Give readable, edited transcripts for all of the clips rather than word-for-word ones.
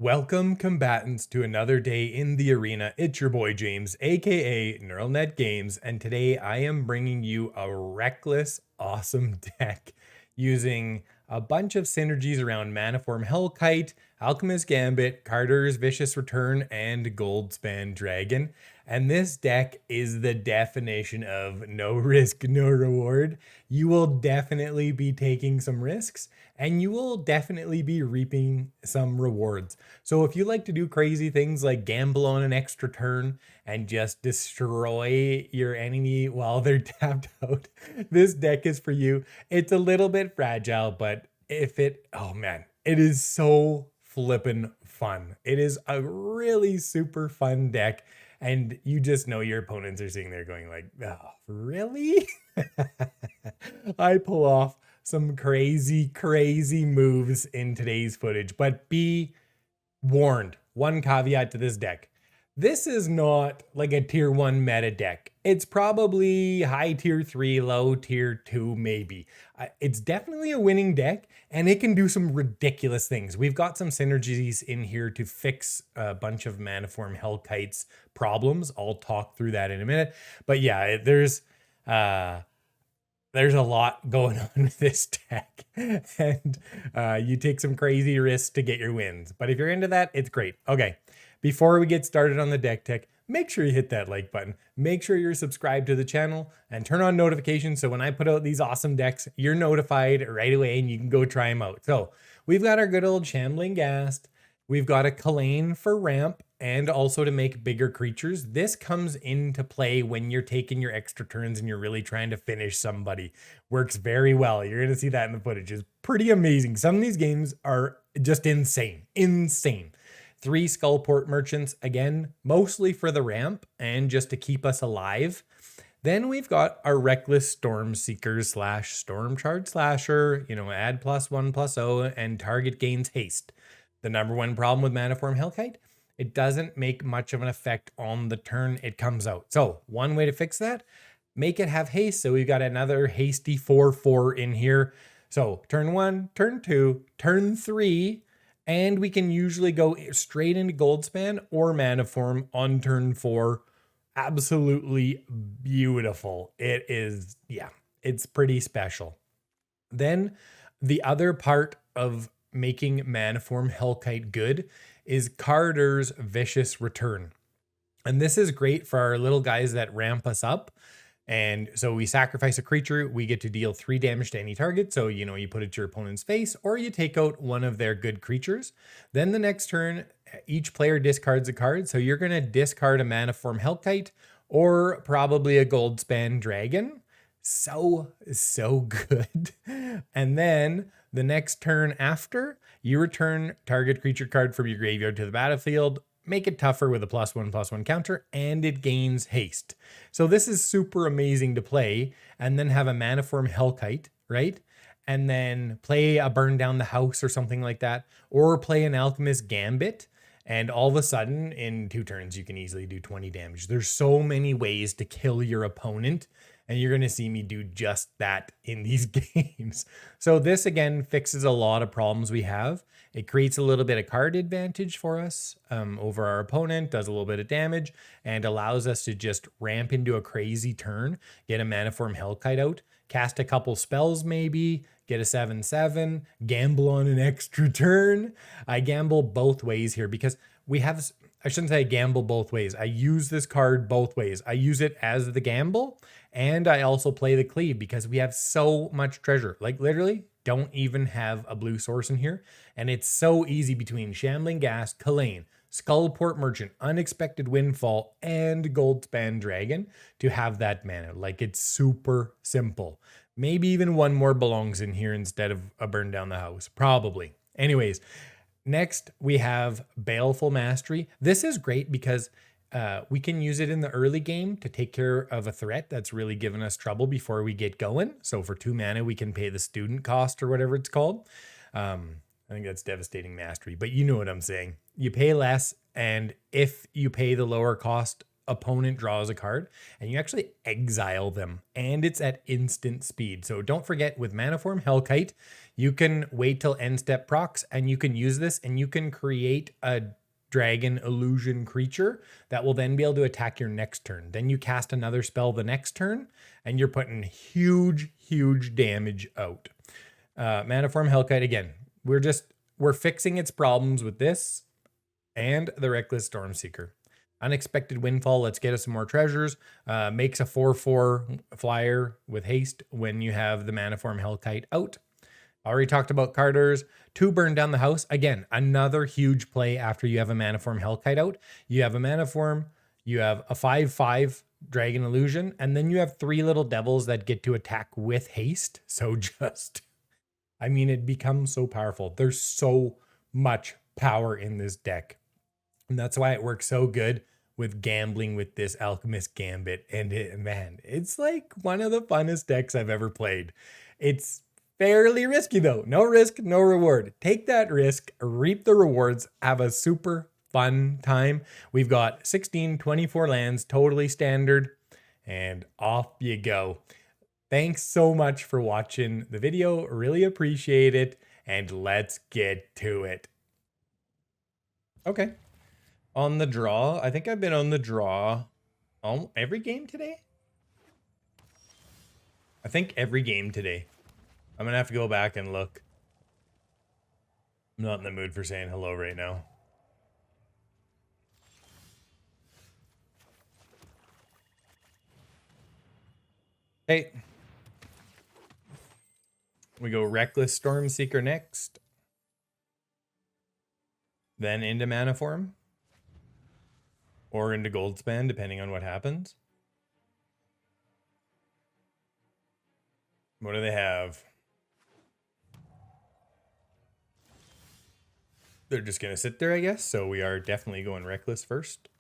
Welcome, combatants, to another day in the arena. It's your boy James, aka NeuralNet Games, and today I am bringing you a reckless, awesome deck using a bunch of synergies around Manaform Hellkite, Alchemist Gambit, Kardur's Vicious Return, and Goldspan Dragon. And this deck is the definition of no risk, no reward. You will definitely be taking some risks, and you will definitely be reaping some rewards. So if you like to do crazy things like gamble on an extra turn and just destroy your enemy while they're tapped out, this deck is for you. It's a little bit fragile, but oh man, it is so flippin' fun. It is a really super fun deck. And you just know your opponents are sitting there going like, oh, really? I pull off some crazy, crazy moves in today's footage, but be warned. One caveat to this deck. This is not like a tier 1 meta deck. It's probably high tier 3, low tier 2, maybe. It's definitely a winning deck, and it can do some ridiculous things. We've got some synergies in here to fix a bunch of Manaform Hellkite's problems. I'll talk through that in a minute. But yeah, there's a lot going on with this deck, and you take some crazy risks to get your wins. But if you're into that, it's great. Okay, before we get started on the deck tech, make sure you hit that like button. Make sure you're subscribed to the channel and turn on notifications so when I put out these awesome decks, you're notified right away and you can go try them out. So we've got our good old Shambling Ghast. We've got a Kalain for ramp and also to make bigger creatures. This comes into play when you're taking your extra turns and you're really trying to finish somebody. Works very well. You're going to see that in the footage. It's pretty amazing. Some of these games are just insane. Insane. 3 Skullport Merchants, again, mostly for the ramp and just to keep us alive. Then we've got our Reckless Stormseeker / Storm Charge Slasher, add +1/+0 and target gains haste. The number one problem with Manaform Hellkite, it doesn't make much of an effect on the turn it comes out. So one way to fix that, make it have haste. So we've got another hasty 4/4 in here. So turn 1, turn 2, turn 3, and we can usually go straight into Goldspan or Manaform on turn 4. Absolutely beautiful. It is, yeah, it's pretty special. Then the other part of making Manaform Hellkite good is Kardur's Vicious Return. And this is great for our little guys that ramp us up. And so we sacrifice a creature, we get to deal 3 damage to any target. So, you put it to your opponent's face or you take out one of their good creatures. Then the next turn, each player discards a card. So you're going to discard a Manaform Hellkite or probably a Goldspan Dragon. So good. And then the next turn after, you return target creature card from your graveyard to the battlefield, make it tougher with a +1/+1 counter, and it gains haste. So this is super amazing to play, and then have a Manaform Hellkite, right? And then play a Burn Down the House or something like that, or play an Alchemist Gambit, and all of a sudden, in 2 turns, you can easily do 20 damage. There's so many ways to kill your opponent, and you're going to see me do just that in these games. So this, again, fixes a lot of problems we have. It creates a little bit of card advantage for us over our opponent, does a little bit of damage, and allows us to just ramp into a crazy turn, get a Manaform Hellkite out, cast a couple spells maybe, get a 7/7, gamble on an extra turn. I gamble both ways here because I shouldn't say I gamble both ways. I use this card both ways. I use it as the gamble, and I also play the cleave because we have so much treasure. Like literally don't even have a blue source in here. And it's so easy between Shambling Ghast, Kalain, Skullport Merchant, Unexpected Windfall, and Goldspan Dragon to have that mana. Like it's super simple. Maybe even one more belongs in here instead of a Burn Down the House. Probably. Anyways, next we have Baleful Mastery. This is great because we can use it in the early game to take care of a threat that's really given us trouble before we get going. So for 2 mana, we can pay the student cost or whatever it's called. I think that's Devastating Mastery, but you know what I'm saying. You pay less, and if you pay the lower cost opponent draws a card, and you actually exile them, and it's at instant speed. So don't forget, with Manaform Hellkite, you can wait till end step procs, and you can use this, and you can create a dragon illusion creature that will then be able to attack your next turn. Then you cast another spell the next turn, and you're putting huge damage out. Manaform Hellkite, again, we're fixing its problems with this and the Reckless Stormseeker. Unexpected Windfall, let's get us some more treasures. Makes a 4/4 flyer with haste when you have the Manaform Hellkite out. Already talked about Kardurs. 2 burn down the house. Again, another huge play after you have a Manaform Hellkite out. You have a Manaform, you have a 5/5 Dragon Illusion, and then you have 3 little devils that get to attack with haste. So I mean, it becomes so powerful. There's so much power in this deck. And that's why it works so good with gambling with this Alchemist Gambit. And man, it's like one of the funnest decks I've ever played. It's fairly risky though. No risk, no reward. Take that risk, reap the rewards, have a super fun time. We've got 16, 24 lands, totally standard, and off you go. Thanks so much for watching the video. Really appreciate it. And let's get to it. Okay. On the draw. I think I've been on the draw every game today. I think every game today. I'm going to have to go back and look. I'm not in the mood for saying hello right now. Hey. We go Reckless Stormseeker next. Then into Manaform. Or into Goldspan, depending on what happens. What do they have? They're just going to sit there, I guess. So we are definitely going Reckless first.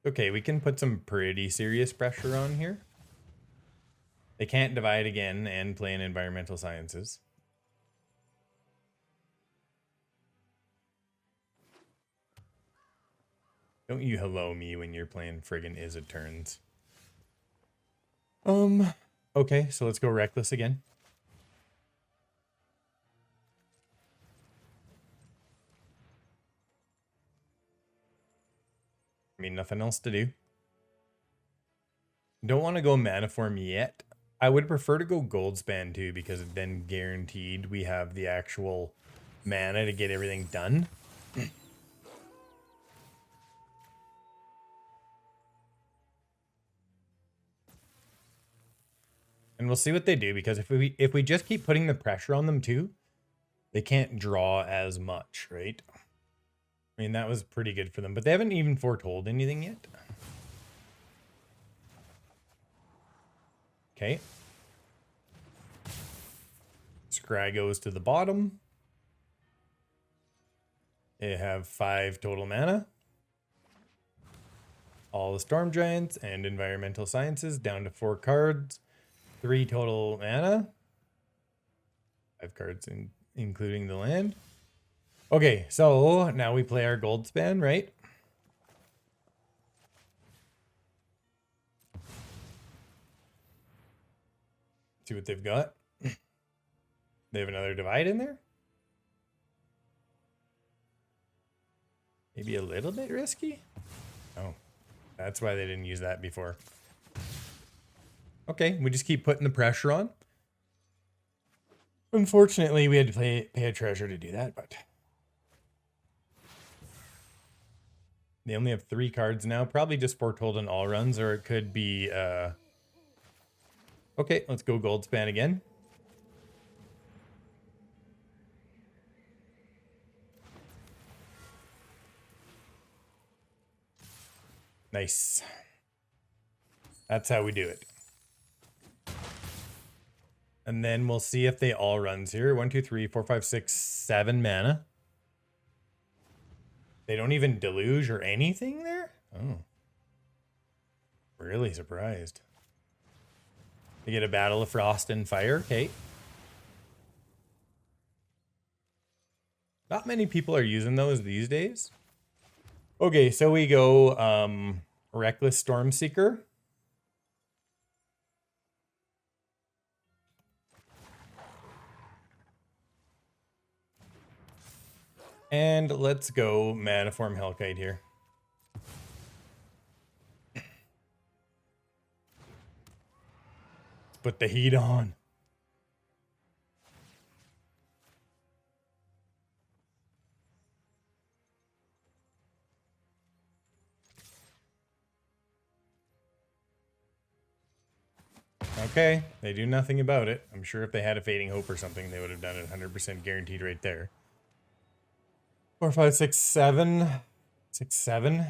Okay, we can put some pretty serious pressure on here. They can't divide again and play in environmental sciences. Don't you hello me when you're playing friggin' Izzet turns. Okay, so let's go Reckless again. I mean, nothing else to do. Don't want to go Manaform yet. I would prefer to go Goldspan too, because then guaranteed we have the actual mana to get everything done. And we'll see what they do, because if we just keep putting the pressure on them too, they can't draw as much, right? I mean, that was pretty good for them, but they haven't even foretold anything yet. Okay. Scry goes to the bottom. They have 5 total mana. All the Storm Giants and Environmental Sciences down to 4 cards. 3 total mana. 5 cards including the land. Okay, so now we play our Goldspan, right? See what they've got. They have another divide in there. Maybe a little bit risky. Oh, that's why they didn't use that before. Okay, we just keep putting the pressure on. Unfortunately, we had to pay a treasure to do that, but they only have 3 cards now. Probably just foretold in all runs, or it could be... Okay, let's go Goldspan again. Nice. That's how we do it. And then we'll see if they all runs here. 1, 2, 3, 4, 5, 6, 7 mana. They don't even deluge or anything there? Oh. Really surprised. They get a Battle of Frost and Fire. Okay. Not many people are using those these days. Okay, so we go Reckless Stormseeker. And let's go Manaform Hellkite here. Let's put the heat on. Okay, they do nothing about it. I'm sure if they had a Fading Hope or something, they would have done it 100% guaranteed right there. 4, 5, 6, 7. 6, 7.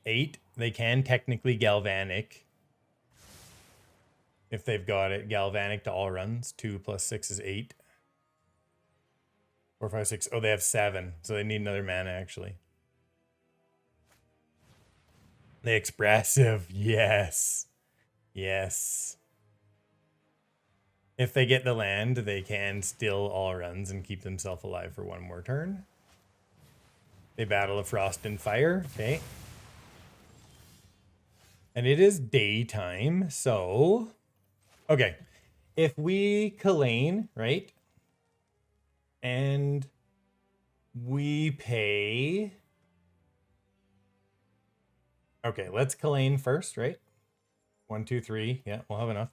8. They can technically Galvanic. If they've got it. Galvanic to all runs. 2 plus 6 is 8. 4, 5, 6. Oh, they have 7. So they need another mana, actually. The Expressive. Yes. Yes. If they get the land, they can still all runs and keep themselves alive for one more turn. They Battle of Frost and Fire. Okay. And it is daytime, so... Okay. If we Kalain, right? And we pay... Okay, let's Kalain first, right? 1, 2, 3. Yeah, we'll have enough.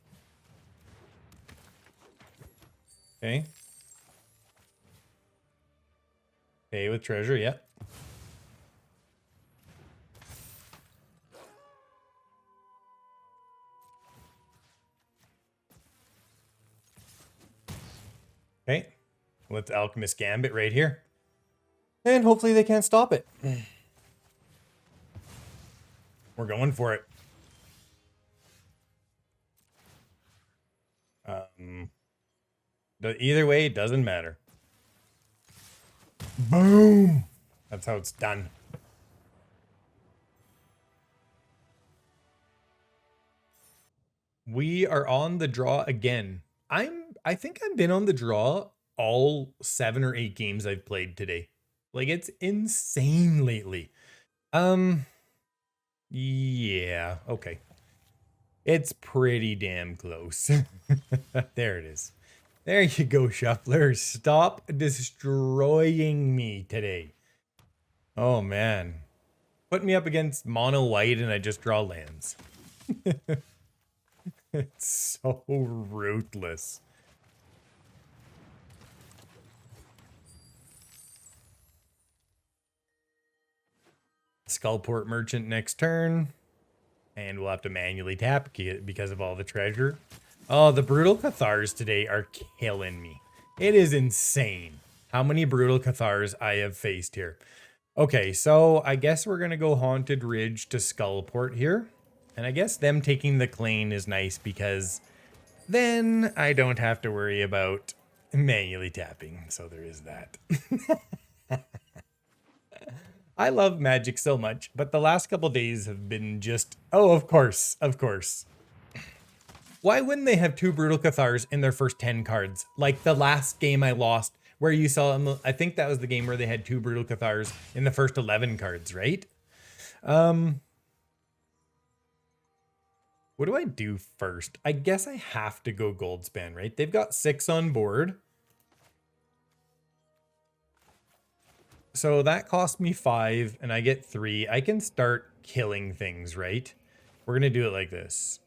Okay. Pay with treasure, yep. Okay. Let's Alchemist Gambit right here. And hopefully they can't stop it. We're going for it. Either way, it doesn't matter. Boom! That's how it's done. We are on the draw again. I think I've been on the draw all 7 or 8 games I've played today. Like, it's insane lately. Yeah, okay. It's pretty damn close. There it is. There you go, Shuffler. Stop destroying me today. Oh, man. Put me up against mono white and I just draw lands. It's so ruthless. Skullport Merchant next turn. And we'll have to manually tap because of all the treasure. Oh, the Brutal Cathars today are killing me. It is insane how many Brutal Cathars I have faced here. Okay, so I guess we're going to go Haunted Ridge to Skullport here. And I guess them taking the Kalain is nice because then I don't have to worry about manually tapping. So there is that. I love Magic so much, but the last couple days have been just... Oh, of course, of course. Why wouldn't they have 2 Brutal Cathars in their first 10 cards? Like the last game I lost, where you saw them, I think that was the game where they had 2 Brutal Cathars in the first 11 cards, right? What do I do first? I guess I have to go Goldspan, right? They've got 6 on board. So that cost me 5 and I get 3. I can start killing things, right? We're going to do it like this.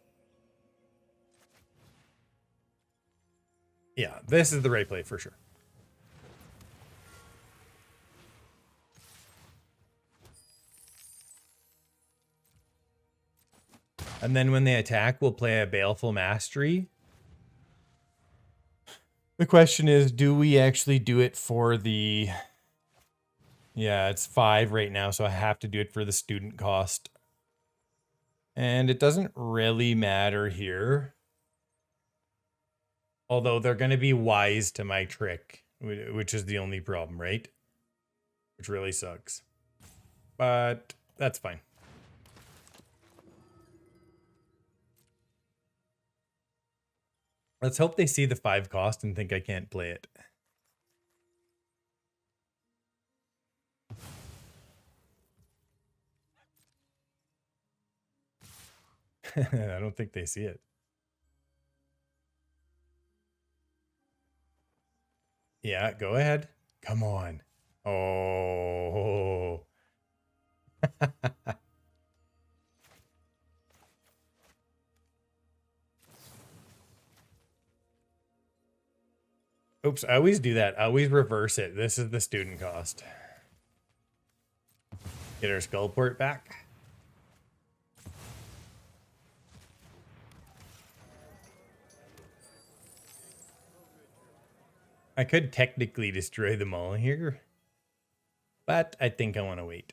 Yeah, this is the right play for sure. And then when they attack, we'll play a Baleful Mastery. The question is, do we actually do it for the... Yeah, it's 5 right now, so I have to do it for the student cost. And it doesn't really matter here. Although they're going to be wise to my trick, which is the only problem, right? Which really sucks. But that's fine. Let's hope they see the 5 cost and think I can't play it. I don't think they see it. Yeah, go ahead. Come on. Oh. Oops, I always do that. I always reverse it. This is the student cost. Get our Skullport back. I could technically destroy them all here, but I think I want to wait.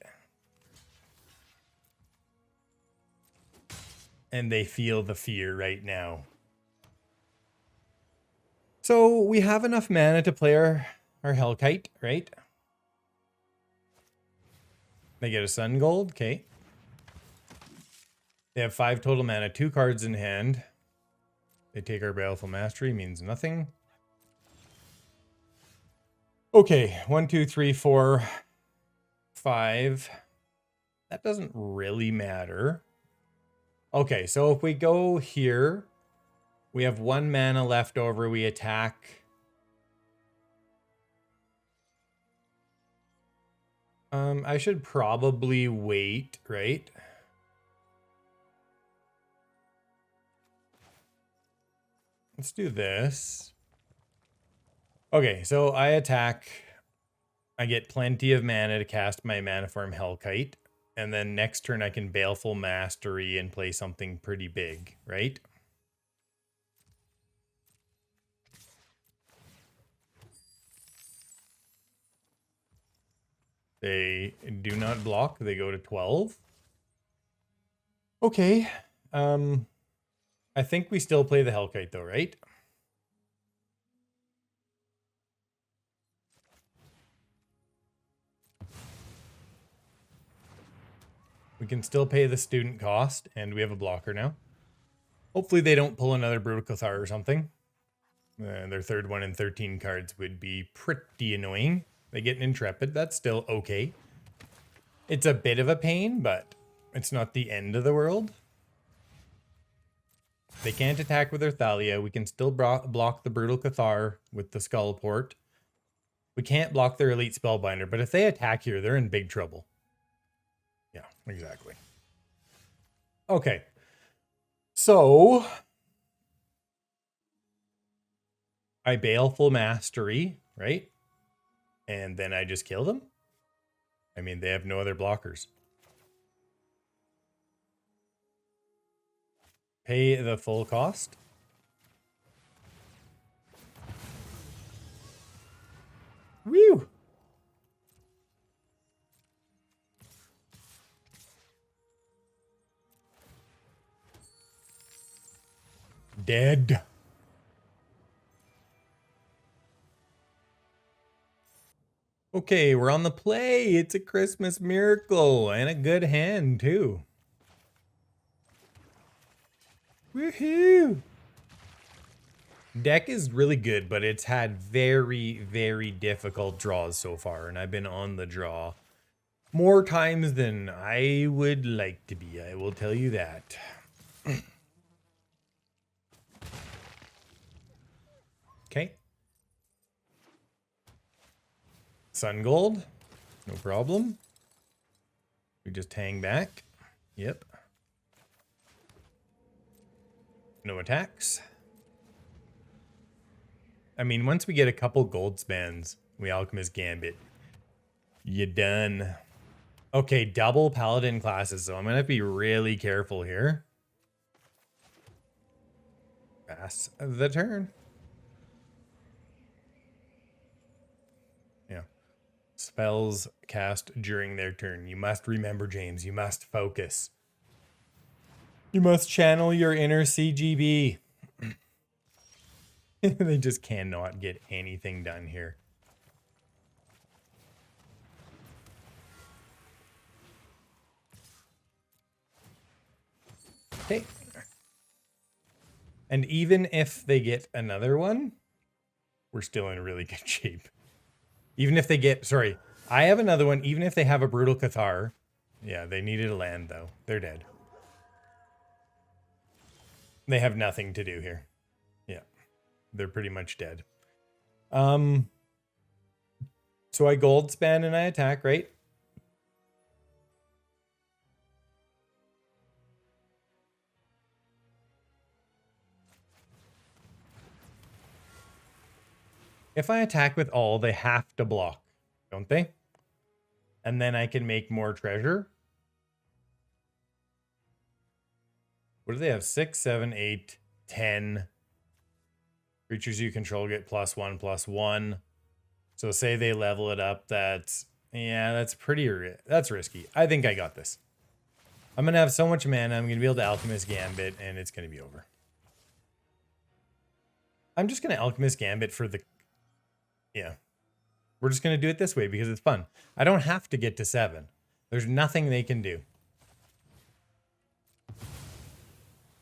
And they feel the fear right now. So we have enough mana to play our Hellkite, right? They get a Sun Gold, okay. They have 5 total mana, 2 cards in hand. They take our Baleful Mastery, means nothing. Okay, 1, 2, 3, 4, 5. That doesn't really matter. Okay, so if we go here, we have 1 mana left over. We attack. I should probably wait, right? Let's do this. Okay, so I attack. I get plenty of mana to cast my Manaform Hellkite. And then next turn I can Baleful Mastery and play something pretty big, right? They do not block. They go to 12. Okay. I think we still play the Hellkite though, right? We can still pay the student cost, and we have a blocker now. Hopefully they don't pull another Brutal Cathar or something. Their third one in 13 cards would be pretty annoying. They get an Intrepid. That's still okay. It's a bit of a pain, but it's not the end of the world. They can't attack with their Thalia. We can still block the Brutal Cathar with the Skullport. We can't block their Elite Spellbinder, but if they attack here, they're in big trouble. Yeah, exactly. Okay. So I Baleful Mastery, right? And then I just kill them? I mean, they have no other blockers. Pay the full cost. Whew! Dead. Okay, we're on the play. It's a Christmas miracle and a good hand too. Woohoo! Deck is really good, but it's had very, very difficult draws so far, and I've been on the draw more times than I would like to be. I will tell you that. Okay. Sun Gold. No problem. We just hang back. Yep. No attacks. I mean, once we get a couple Goldspans, we Alchemist Gambit. You done. Okay, double Paladin classes, so I'm going to be really careful here. Pass the turn. Yeah. Spells cast during their turn. You must remember, James. You must focus. You must channel your inner CGB. They just cannot get anything done here. Okay. And even if they get another one, we're still in really good shape. Even if they get, sorry, I have another one. Even if they have a Brutal Cathar. Yeah, they needed a land, though. They're dead. They have nothing to do here. Yeah, they're pretty much dead. So I Goldspan and I attack, right? If I attack with all, they have to block, don't they? And then I can make more treasure. What do they have? 6, 7, 8, 10. Creatures you control get +1/+1. So say they level it up. That's that's risky. I think I got this. I'm going to have so much mana. I'm going to be able to Alchemist Gambit, and it's going to be over. I'm just going to Alchemist Gambit for the... Yeah. We're just going to do it this way because it's fun. I don't have to get to 7. There's nothing they can do.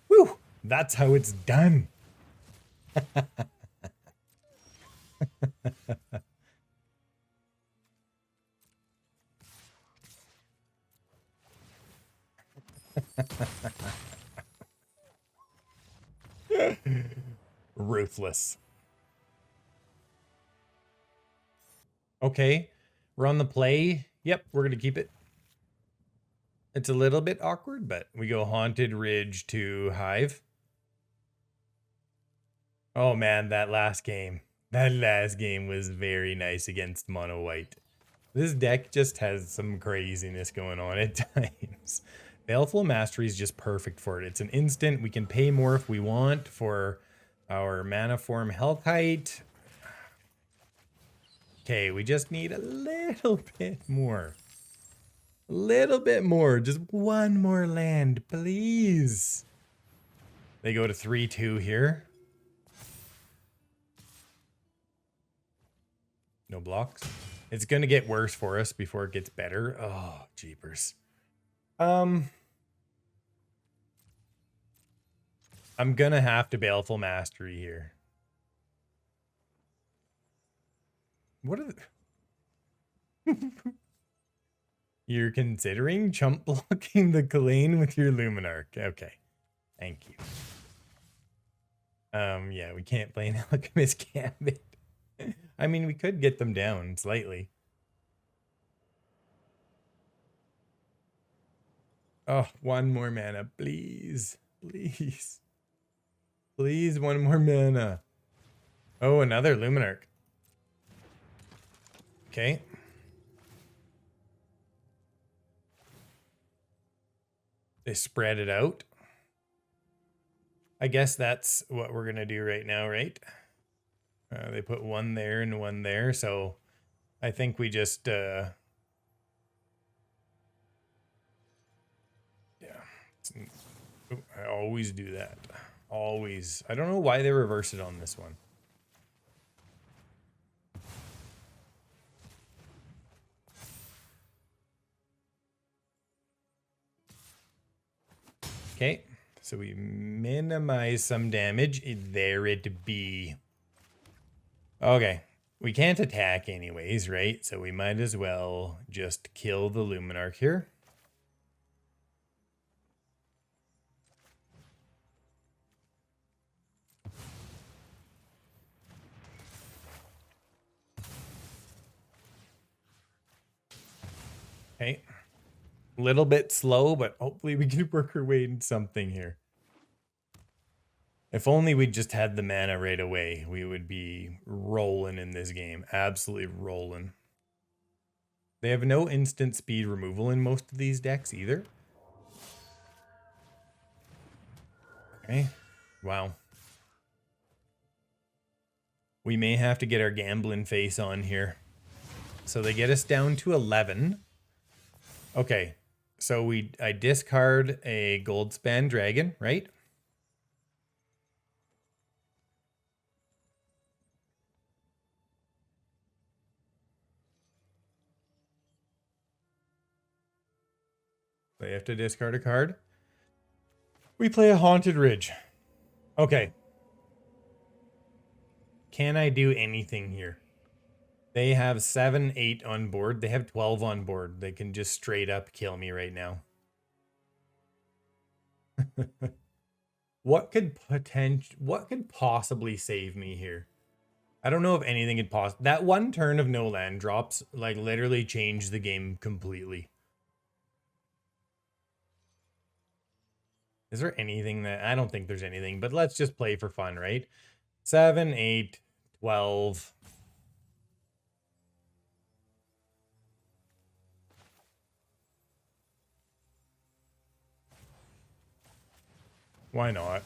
Woo! That's how it's done. Ruthless. Okay, we're on the play. Yep, we're going to keep it. It's a little bit awkward, but we go Haunted Ridge to Hive. Oh man, that last game. That last game was very nice against Mono White. This deck just has some craziness going on at times. Baleful Mastery is just perfect for it. It's an instant. We can pay more if we want for our Manaform Hellkite. Okay, we just need a little bit more. A little bit more. Just one more land, please. They go to 3-2 here. No blocks. It's going to get worse for us before it gets better. Oh, jeepers. I'm going to have to Baleful Mastery here. What are the... You're considering chump blocking the Kalain with your Luminarch. Okay. Thank you. Yeah, we can't play an Alchemist Gambit. I mean, we could get them down slightly. Oh, one more mana, please. Please. Please, one more mana. Oh, another Luminarch. Okay. They spread it out. I guess that's what we're going to do right now, right? They put one there and one there, so I think we just... yeah. I always do that. Always. I don't know why they reverse it on this one. Okay, so we minimize some damage. There it be. Okay, we can't attack anyways, right? So we might as well just kill the Luminarch here. Okay. Little bit slow, but hopefully we can work our way into something here. If only we just had the mana right away, we would be rolling in this game. Absolutely rolling. They have no instant speed removal in most of these decks either. Okay. Wow. We may have to get our gambling face on here. So they get us down to 11. Okay. So I discard a Goldspan Dragon, right? They have to discard a card. We play a Haunted Ridge. Okay, Can I do anything here? They have 7, 8 on board. They have 12 on board. They can just straight up kill me right now. What could possibly save me here? I don't know if anything could possibly. That one turn of no land drops like literally changed the game completely. Is there anything that I don't think there's anything, but let's just play for fun, right? 7, 8, 12. Why not?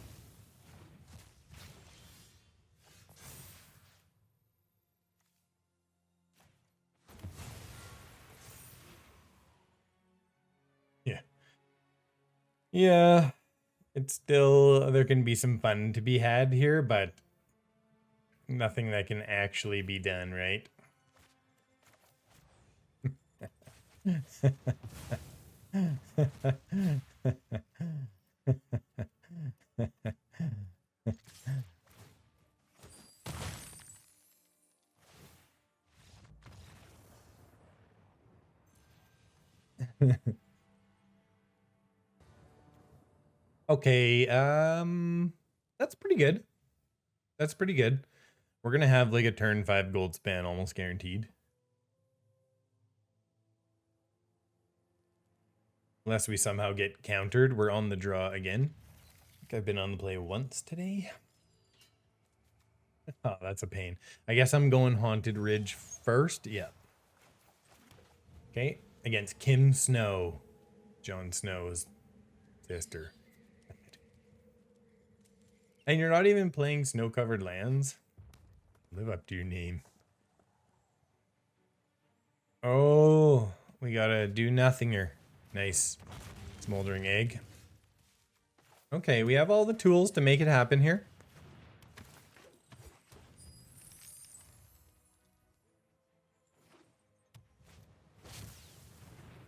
Yeah. Yeah. It's still, there can be some fun to be had here, but nothing that can actually be done, right? Okay, that's pretty good. That's pretty good. We're gonna have like a turn 5 gold span almost guaranteed. Unless we somehow get countered, we're on the draw again. I think I've been on the play once today. Oh, that's a pain. I guess I'm going Haunted Ridge first. Yeah. Okay, against Kim Snow, Jon Snow's sister. And you're not even playing snow-covered lands? Live up to your name. Oh, we got a do-nothinger. Nice. Smoldering Egg. Okay, we have all the tools to make it happen here.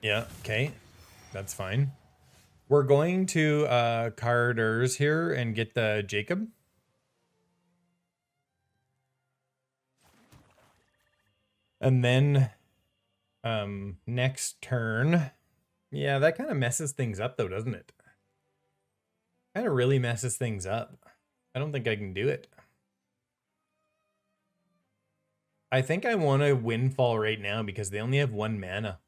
Yeah, okay. That's fine. We're going to Kardur's here and get the Jacob. And then next turn. Yeah, that kind of messes things up though, doesn't it? Kind of really messes things up. I don't think I can do it. I think I want a Windfall right now because they only have 1 mana.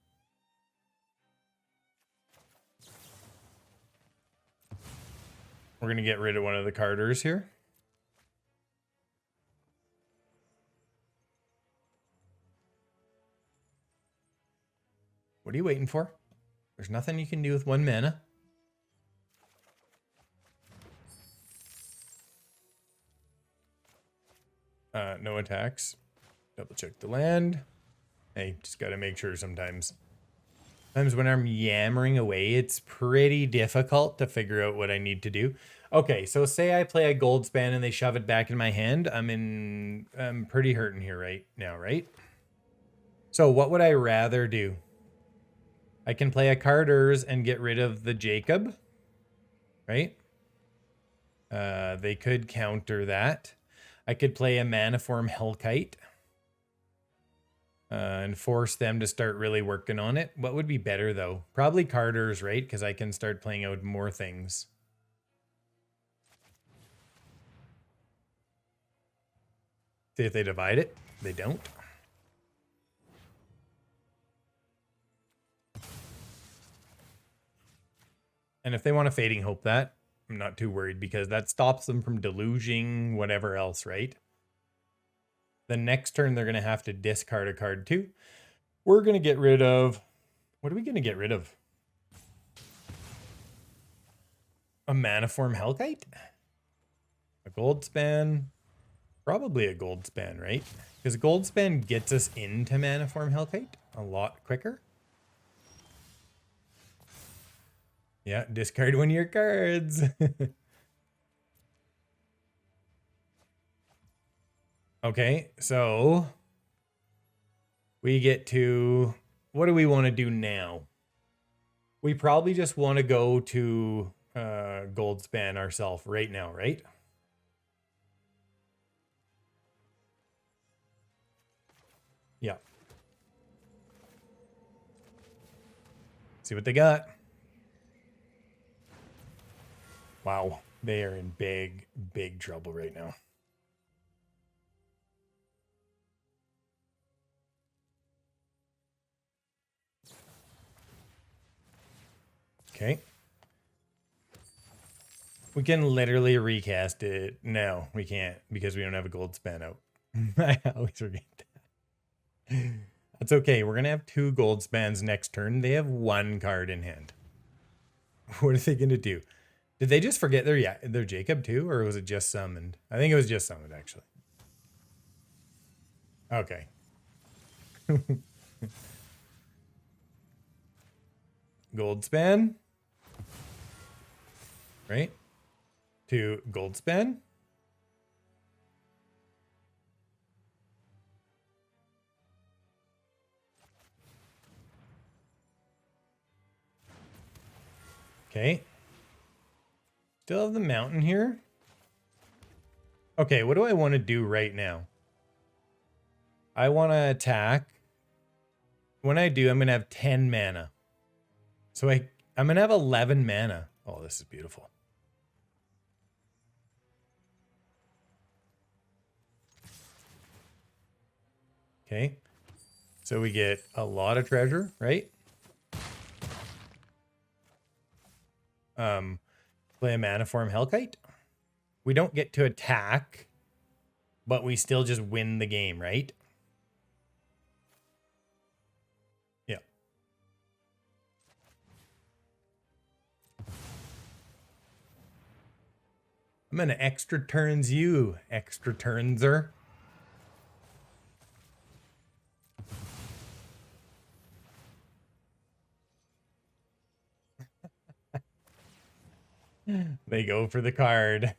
We're going to get rid of one of the Kardurs here. What are you waiting for? There's nothing you can do with 1 mana. No attacks. Double check the land. Hey, just got to make sure sometimes. Sometimes when I'm yammering away, it's pretty difficult to figure out what I need to do. Okay, so say I play a Goldspan and they shove it back in my hand. I'm pretty hurting here right now, right? So what would I rather do? I can play a Kardur's and get rid of the Jacob, right? They could counter that. I could play a Manaform Hellkite and force them to start really working on it. What would be better, though? Probably Kardur's, right? Because I can start playing out more things. See if they divide it. They don't. And if they want to Fading Hope that, I'm not too worried because that stops them from deluging whatever else, right? The next turn, they're going to have to discard a card too. We're going to get rid of... What are we going to get rid of? A Manaform Hellkite? A Goldspan? Probably a Goldspan, right? Because Goldspan gets us into Manaform Hellkite a lot quicker. Yeah, discard one of your cards. Okay, so we get to, what do we want to do now? We probably just want to go to Goldspan ourselves right now, right? See what they got. Wow, they are in big, big trouble right now. Okay. We can literally recast it. No, we can't because we don't have a Goldspan out. I always forget that. That's okay. We're going to have 2 Goldspans next turn. They have 1 card in hand. What are they going to do? Did they just forget their Jacob too? Or was it just summoned? I think it was just summoned, actually. Okay. Goldspan. Right? To Goldspan. Okay. Still have the mountain here. Okay, what do I want to do right now? I want to attack. When I do, I'm going to have 10 mana. So I'm going to have 11 mana. Oh, this is beautiful. Okay. So we get a lot of treasure, right? Play a Manaform Hellkite. We don't get to attack, but we still just win the game, right? Yeah. I'm gonna extra turns you, extra turnser. They go for the card.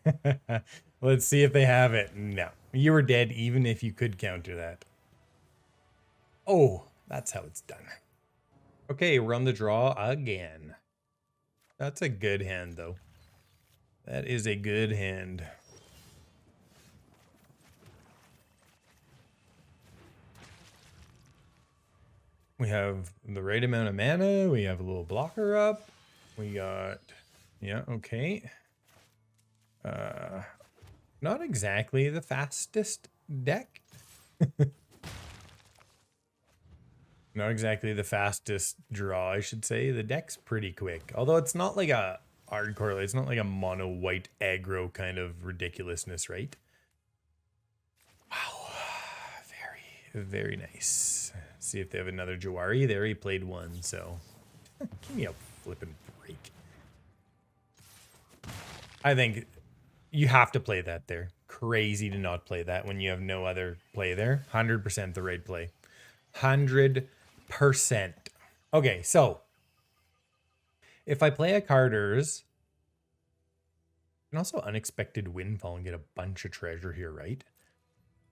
Let's see if they have it. No. You were dead even if you could counter that. Oh, that's how it's done. Okay, run the draw again. That's a good hand, though. That is a good hand. We have the right amount of mana. We have a little blocker up. We got... Yeah, okay. Not exactly the fastest deck. Not exactly the fastest draw, I should say. The deck's pretty quick. Although it's not like a hardcore, it's not like a mono white aggro kind of ridiculousness, right? Wow. Very, very nice. See if they have another Jawari. They already played one, so give me a flipping break. I think you have to play that there. Crazy to not play that when you have no other play there. 100% the right play. 100%. Okay, so if I play a Kardur's, I can also Unexpected Windfall and get a bunch of treasure here, right?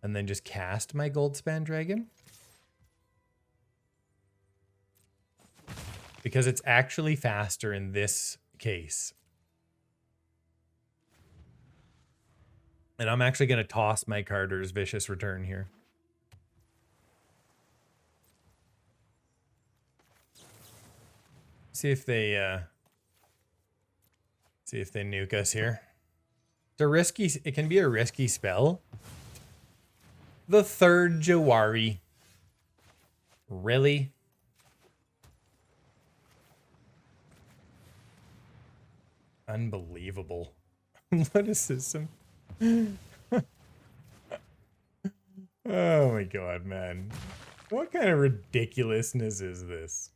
And then just cast my Goldspan Dragon. Because it's actually faster in this case. And I'm actually going to toss my Kardur's Vicious Return here. See if they nuke us here. It's a risky, it can be a risky spell. The third Jawari. Really? Unbelievable. What a system. Oh my god, man. What kind of ridiculousness is this?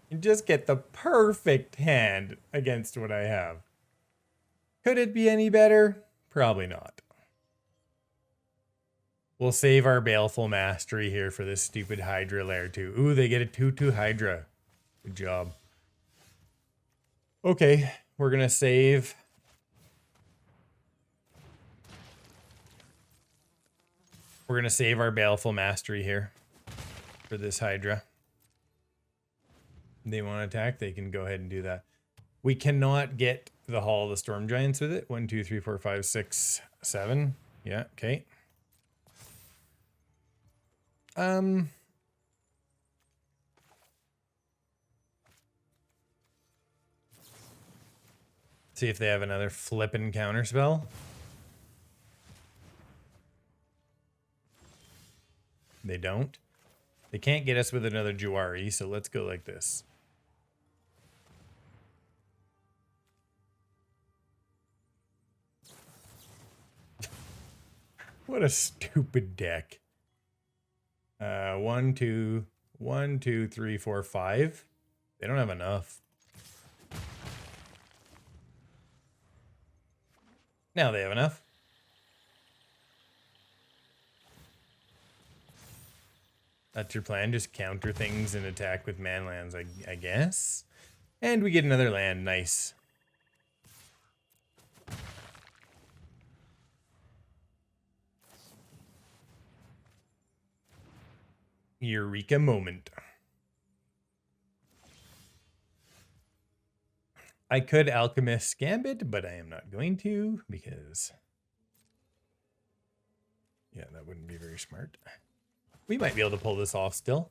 You just get the perfect hand against what I have. Could it be any better? Probably not. We'll save our Baleful Mastery here for this stupid Hydra lair too. Ooh, they get a 2/2 Hydra. Good job. Okay, we're gonna save. We're gonna save our Baleful Mastery here for this Hydra. They want to attack, they can go ahead and do that. We cannot get the Hall of the Storm Giants with it. 1, 2, 3, 4, 5, 6, 7. Yeah, okay. See if they have another flippin' counterspell. They don't. They can't get us with another Juari, so let's go like this. What a stupid deck. 1, 2, 1, 2, 3, 4, 5. They don't have enough. Now they have enough. That's your plan, just counter things and attack with man lands, I guess. And we get another land, nice. Eureka moment. I could Alchemist Gambit, but I am not going to because... yeah, that wouldn't be very smart. We might be able to pull this off still.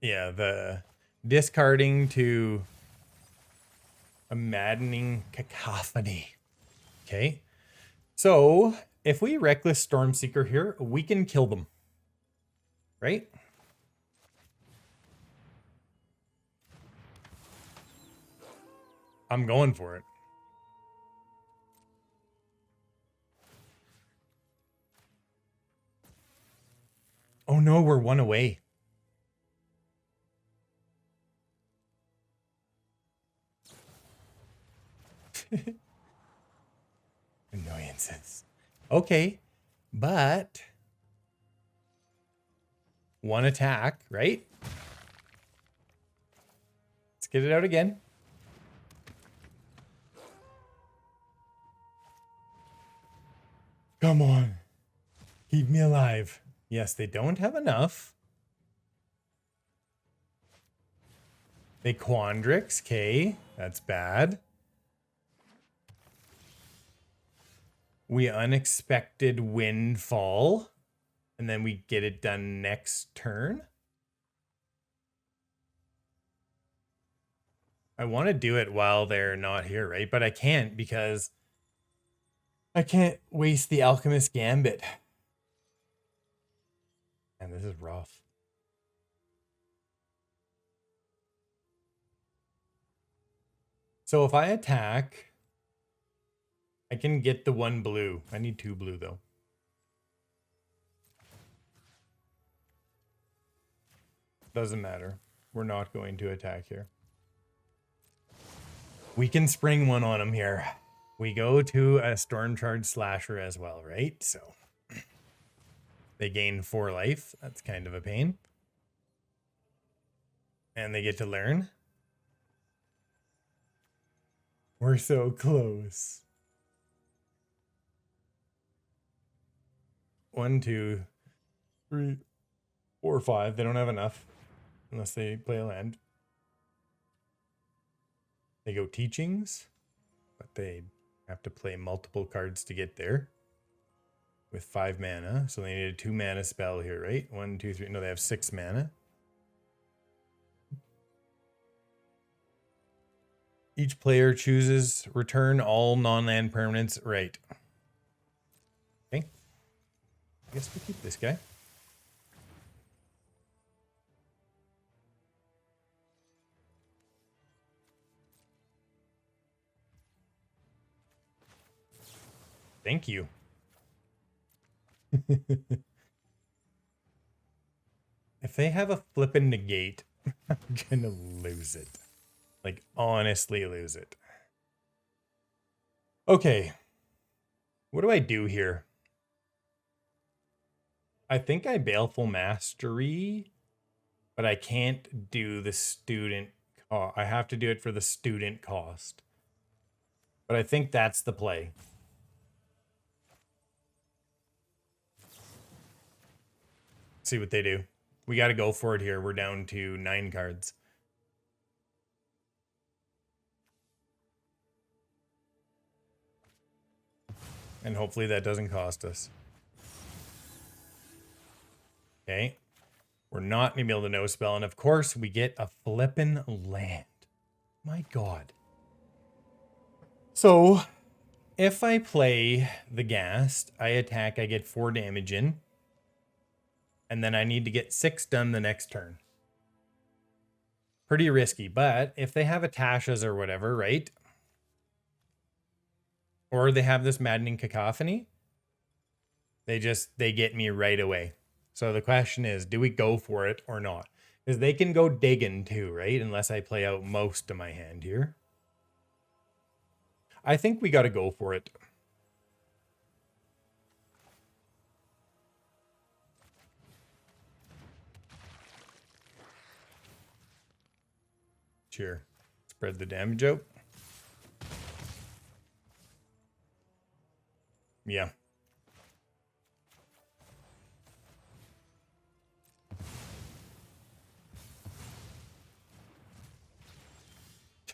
Yeah, the discarding to a maddening cacophony. Okay. So if we Reckless Stormseeker here, we can kill them. Right? I'm going for it. Oh no, we're one away. Annoyances. Okay, but one attack, right? Let's get it out again. Come on. Keep me alive. Yes, they don't have enough. They Quandrix, okay. That's bad. We Unexpected Windfall. And then we get it done next turn. I want to do it while they're not here, right? But I can't because I can't waste the Alchemist Gambit. And this is rough. So if I attack, I can get the 1 blue. I need 2 blue though. Doesn't matter. We're not going to attack here. We can spring one on them here. We go to a Stormcharge Slasher as well, right? So they gain 4 life. That's kind of a pain. And they get to learn. We're so close. 1, 2, 3, 4, 5. They don't have enough unless they play a land. They go Teachings, but they have to play multiple cards to get there with 5 mana. So they need a 2 mana spell here, right? 1, 2, 3. No, they have 6 mana. Each player chooses return all non-land permanents. Right. Okay. I guess we keep this guy. Thank you. If they have a flippin' negate, I'm gonna lose it. Like, honestly lose it. Okay. What do I do here? I think I Baleful Mastery, but I can't do the student cost. I have to do it for the student cost. But I think that's the play. See what they do. We got to go for it here. We're down to 9 cards. And hopefully that doesn't cost us. Okay. We're not going to be able to no spell. And of course, we get a flippin' land. My God. So, if I play the Ghast, I attack, I get 4 damage in. And then I need to get 6 done the next turn. Pretty risky, but if they have a Tasha's or whatever, right? Or they have this Maddening Cacophony, they get me right away. So the question is, do we go for it or not? Because they can go digging too, right? Unless I play out most of my hand here. I think we got to go for it. Sure. Spread the damage out. Yeah.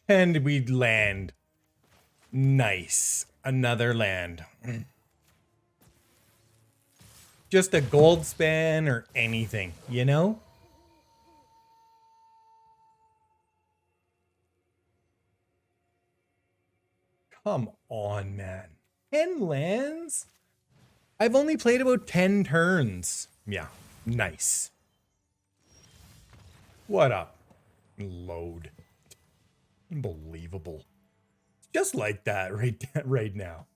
And we land. Nice. Another land. Just a Goldspan or anything, you know? Come on, man. 10 lands? I've only played about 10 turns. Yeah, nice. What up? Load. Unbelievable. Just like that right now.